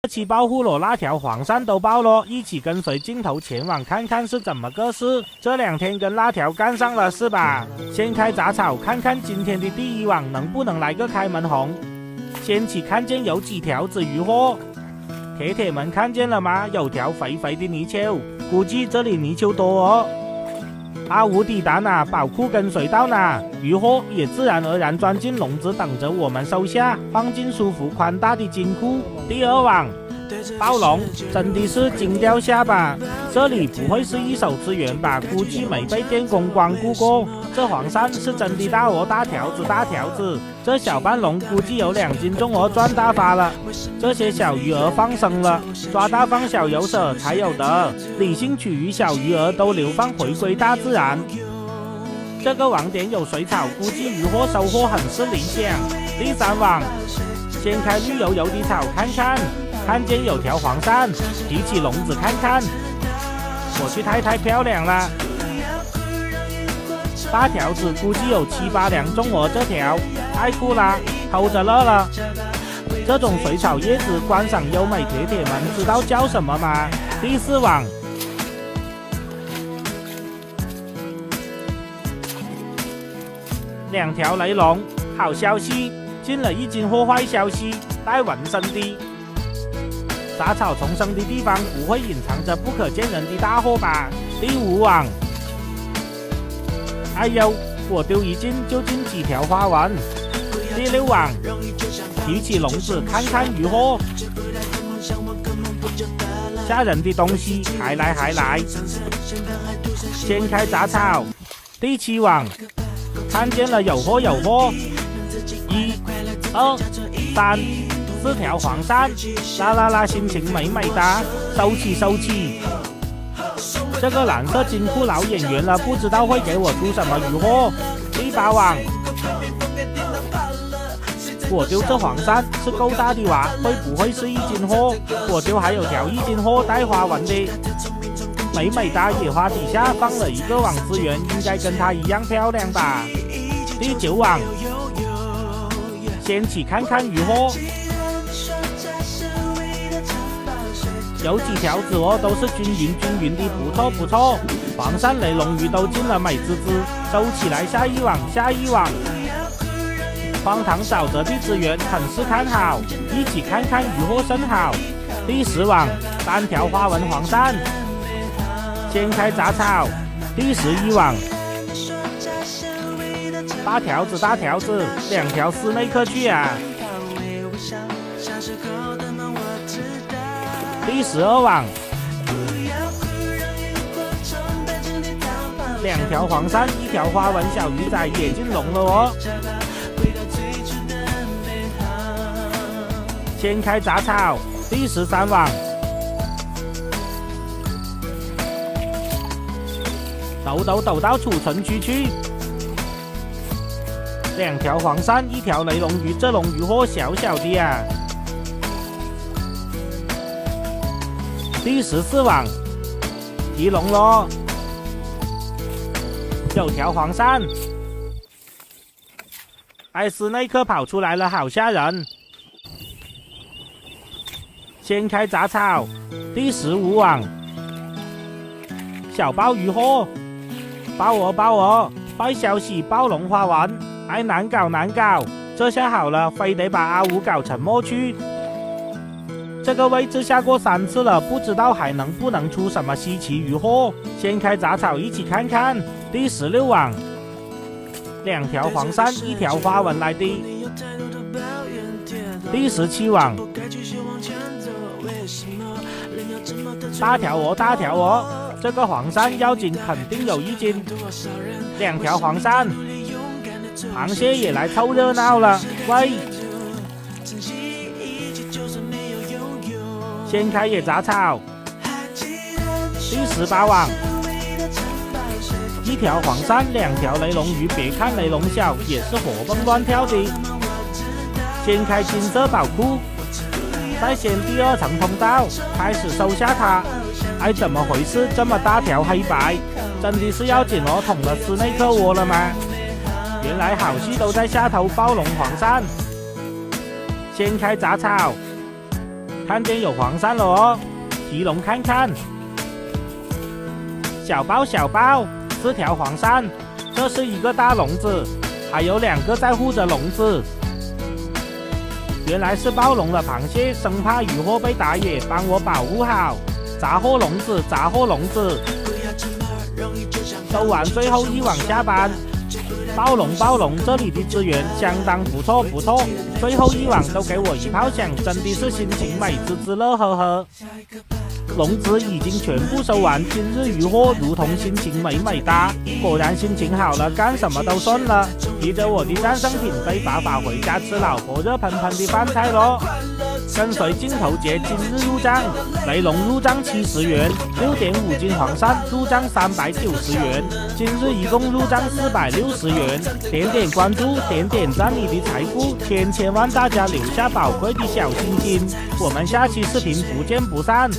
期保护了那条黄鳝都爆了，一起跟随镜头前往看看是怎么个事。这2天跟那条干上了是吧？先开杂草，看看今天的第一网能不能来个开门红。先起看见有几条子渔获，铁铁们看见了吗？有条肥肥的泥鳅，估计这里泥鳅多哦。阿五抵达哪，宝库跟随到哪，渔获也自然而然钻进笼子，等着我们收下，放进舒服宽大的金库。第2网暴龙，真的是惊掉下巴，这里不会是一手资源吧？估计没被电工光顾过。这黄鳝是真的大哦，大条子大条子，这小半龙估计有2斤重哦，赚大发了。这些小鱼儿放生了，抓大放小有舍才有得，理性取鱼小鱼儿都流放回归大自然。这个网点有水草，估计渔获收获很是理想。第3网先开绿油油的草看看，看见有条黄鳝，提起笼子看看，我去太漂亮了。大条子估计有7、8两重哦，这条太酷啦，偷着乐了。这种水草叶子观赏优美，铁铁们知道叫什么吗？第4网2条雷龙，好消息，进了1斤货，坏消息，带纹身的。杂草丛生的地方不会隐藏着不可见人的大货吧？第5网，哎呦，我丢1斤就进几条花纹。第6网，提起笼子看看渔获，吓人的东西还来。先开杂草。第7网，看见了有货1、2、3、4条黄鳝，啦，心情美的，收起。这个蓝色金库老演员了，不知道会给我出什么渔获。第8网，我丢这黄鳝是够大的哇，会不会是1斤货？我丢还有条1斤货带花纹的，美的野花底下放了一个网资源，应该跟它一样漂亮吧？第9网，先起看看渔获，有几条子哦，都是均匀的，不错。黄鳝雷龙鱼都进了，美滋滋，收起来，下一网。荒唐沼泽的资源很是看好，一起看看渔获甚好。第10网，3条花纹黄鳝，先开杂草。第11网，大条子，2条室内客去啊。第12网，2条黄鳝，1条花纹小鱼仔也进笼了哦。先开杂草。第13网，抖到储存区去。2条黄鳝，1条雷龙鱼，这龙鱼货小的啊。第14网，提笼咯，有条黄鳝，艾斯内克跑出来了，好吓人。先开杂草。第15网，小鲍鱼货，包我，坏消息，暴龙花纹，哎，难搞，这下好了，非得把阿五搞沉默去。这个位置下过3次了，不知道还能不能出什么稀奇渔获。先开杂草，一起看看。第16网，2条黄鳝，1条花纹来的。第17网，大条哦，这个黄鳝要紧，肯定有1斤。2条黄鳝，螃蟹也来凑热闹了，喂！先开野杂草。第18网，1条黄鳝，2条雷龙鱼，别看雷龙小，也是活蹦乱跳的。先开金色宝库，再掀第2层通道，开始收下它。哎，怎么回事？这么大条黑白，真的是要紧哦，捅了室内客窝了吗？原来好戏都在下头，暴龙黄鳝。先开杂草，看见有黄鳝了哦，提笼看看。小包小包，4条黄鳝，这是一个大笼子，还有2个在护着笼子。原来是暴龙的螃蟹，生怕渔获被打野，帮我保护好。砸破笼子，砸破笼子。收完最后一网下班。暴龙，这里的资源相当不错不错，最后一网都给我一炮响，真的是心情美滋滋乐呵呵。笼子已经全部收完，今日渔获如同心情美美哒。果然心情好了，干什么都顺了。提着我的战胜品飞法回家吃老婆热腾腾的饭菜咯。跟随镜头节今日入账，雷龙入账70元，6.5斤黄鳝入账390元，今日一共入账460元。点点关注，点点赞你的财富，千万大家留下宝贵的小心心。我们下期视频不见不散。